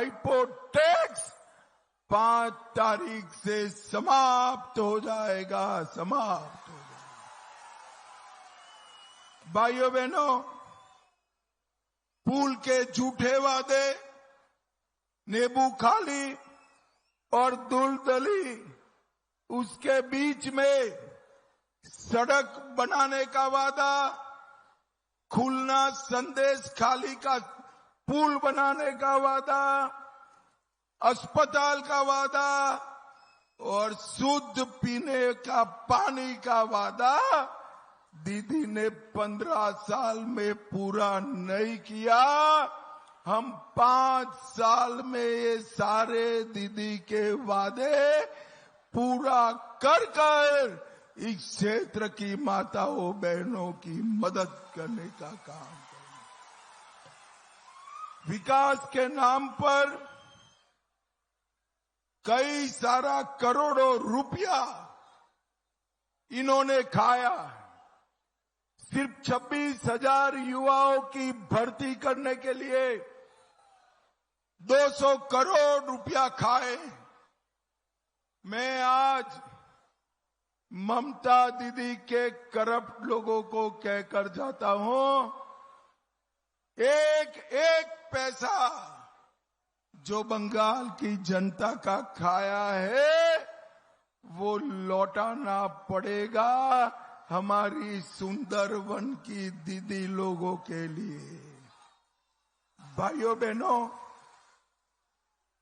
भाईपो tax 5 तारीख से समाप्त हो जाएगा, समाप्त हो जाएगा। भाइयों बहनों, पुल के झूठे वादे, नींबू खाली और दुलदली, उसके बीच में सड़क बनाने का वादा, खुलना संदेश खाली का पुल बनाने का वादा, अस्पताल का वादा और शुद्ध पीने का पानी का वादा दीदी ने 15 साल में पूरा नहीं किया। हम 5 साल में ये सारे दीदी के वादे पूरा कर इस क्षेत्र की माताओं बहनों की मदद करने का काम करेंगे। विकास के नाम पर कई सारा करोड़ों रुपया इन्होंने खाया। सिर्फ 26,000 युवाओं की भर्ती करने के लिए 200 करोड़ रुपया खाए। मैं आज ममता दीदी के करप्ट लोगों को कहकर जाता हूं, एक एक पैसा जो बंगाल की जनता का खाया है वो लौटाना पड़ेगा हमारी सुंदरवन की दीदी लोगों के लिए। भाइयों बहनों,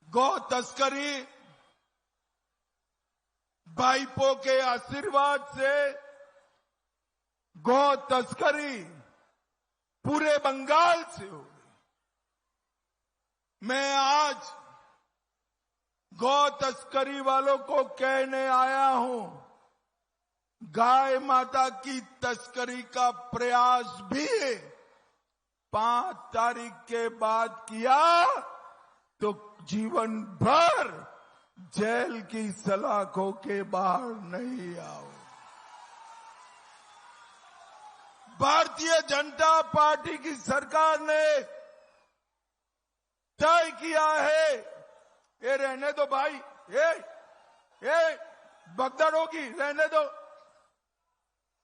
गौ तस्करी भाईपो के आशीर्वाद से गौ तस्करी पूरे बंगाल से हो गई। मैं आज गौ तस्करी वालों को कहने आया हूं, गाय माता की तस्करी का प्रयास भी 5 तारीख के बाद किया तो जीवन भर जेल की सलाखों के बाहर नहीं आओ। भारतीय जनता पार्टी की सरकार ने तय किया है, ये रहने दो भाई, ये भगदड़ होगी, रहने दो,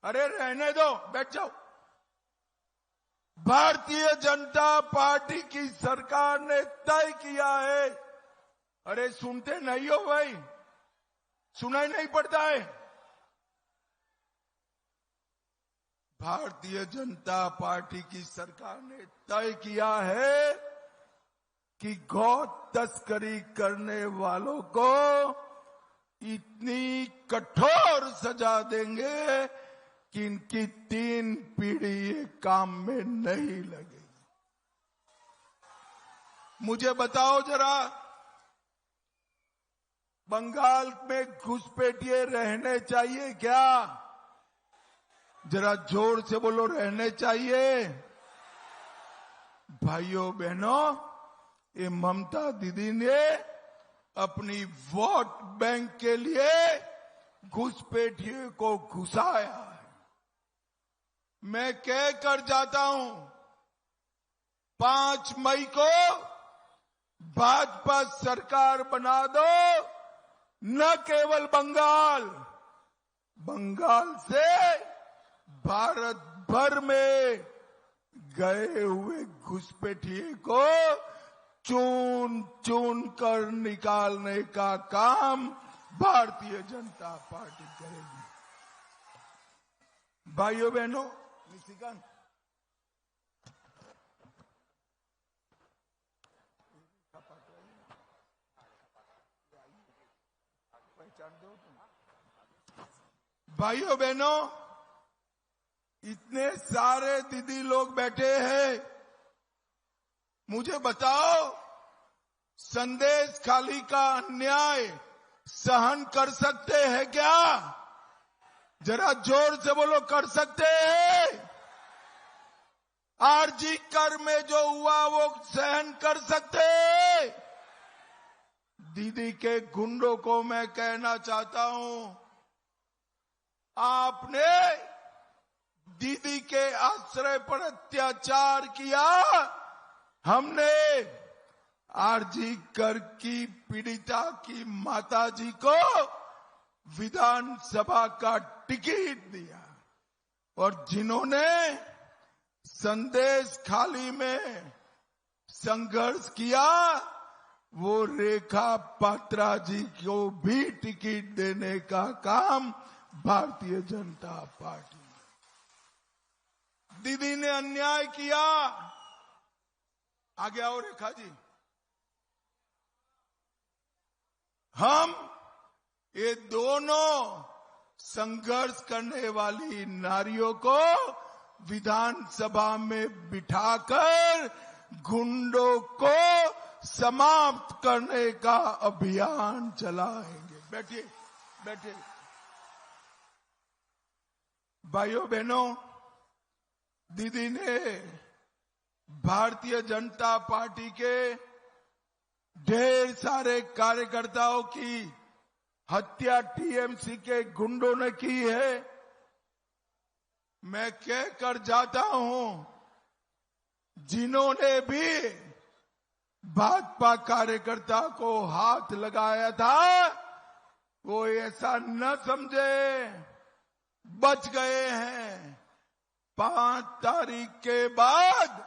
अरे रहने दो, बैठ जाओ। भारतीय जनता पार्टी की सरकार ने तय किया है, अरे सुनते नहीं हो भाई, सुनाई नहीं पड़ता है। भारतीय जनता पार्टी की सरकार ने तय किया है कि गौ तस्करी करने वालों को इतनी कठोर सजा देंगे कि इनकी 3 पीढ़ी काम में नहीं लगेगी। मुझे बताओ जरा, बंगाल में घुसपैठिए रहने चाहिए क्या? जरा जोर से बोलो, रहने चाहिए? भाइयों बहनों, ये ममता दीदी ने अपनी वोट बैंक के लिए घुसपैठिए को घुसाया है। मैं कह कर जाता हूं, 5 मई को भाजपा सरकार बना दो, न केवल बंगाल से भारत भर में गए हुए घुसपैठिए को चुन चुन कर निकालने का काम भारतीय जनता पार्टी करेगी। भाइयों बहनों, निशिकांत, भाइयों बहनों, इतने सारे दीदी लोग बैठे हैं, मुझे बताओ, संदेश खाली का अन्याय सहन कर सकते हैं क्या? जरा जोर से बोलो, कर सकते हैं? आरजी कर में जो हुआ वो सहन कर सकते हैं? दीदी के गुंडों को मैं कहना चाहता हूं, आपने दीदी के आश्रय पर अत्याचार किया, हमने आरजी कर की पीड़िता की माताजी को विधानसभा का टिकट दिया और जिन्होंने संदेश खाली में संघर्ष किया वो रेखा पात्रा जी को भी टिकट देने का काम भारतीय जनता पार्टी। दीदी ने अन्याय किया, आगे आओ रेखा जी। हम ये दोनों संघर्ष करने वाली नारियों को विधानसभा में बिठाकर गुंडों को समाप्त करने का अभियान चलाएंगे। बैठिए बैठिए। भाइयों बहनों, दीदी ने भारतीय जनता पार्टी के ढेर सारे कार्यकर्ताओं की हत्या टीएमसी के गुंडों ने की है। मैं कह कर जाता हूं, जिन्होंने भी भाजपा कार्यकर्ता को हाथ लगाया था वो ऐसा न समझे बच गए हैं। 5 तारीख के बाद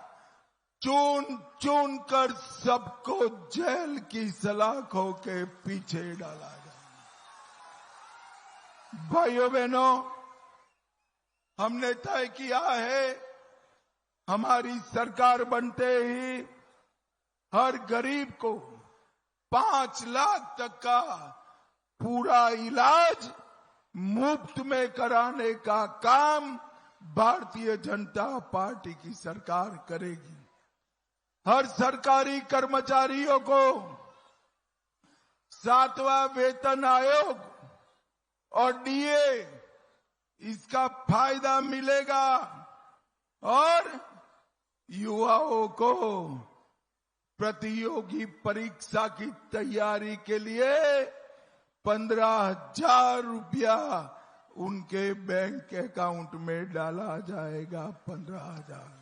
चुन चुन कर सबको जेल की सलाखों के पीछे डाला जाए। भाइयों बहनों, हमने तय किया है हमारी सरकार बनते ही हर गरीब को 5 लाख तक का पूरा इलाज मुफ्त में कराने का काम भारतीय जनता पार्टी की सरकार करेगी। हर सरकारी कर्मचारियों को 7वां वेतन आयोग और डीए इसका फायदा मिलेगा और युवाओं को प्रतियोगी परीक्षा की तैयारी के लिए 15,000 रुपया उनके बैंक अकाउंट में डाला जाएगा। 15,000।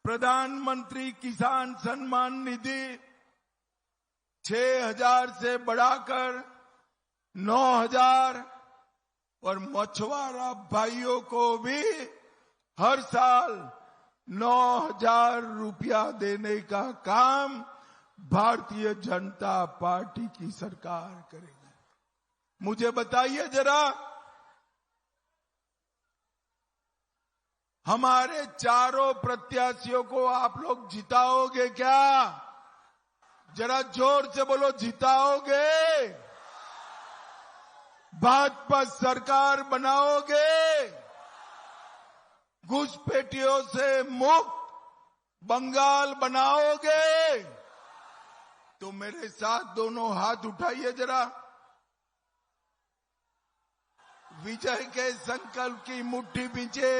प्रधानमंत्री किसान सम्मान निधि 6,000 से बढ़ाकर 9,000 और मछुआरा भाइयों को भी हर साल 9,000 रुपया देने का काम भारतीय जनता पार्टी की सरकार करेगी। मुझे बताइए जरा, हमारे चारों प्रत्याशियों को आप लोग जिताओगे क्या? जरा जोर से बोलो, जिताओगे? भाजपा सरकार बनाओगे? घुसपैठियों से मुक्त बंगाल बनाओगे? तो मेरे साथ दोनों हाथ उठाइए जरा। विजय के संकल्प की मुट्ठी पीछे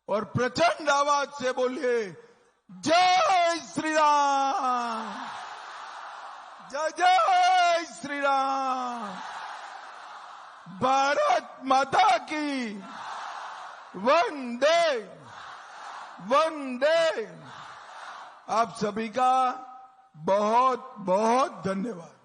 और प्रचंड आवाज से बोलिए, जय श्री राम, जय जय श्री राम, भारत माता की वंदे वंदे। आप सभी का बहुत बहुत धन्यवाद।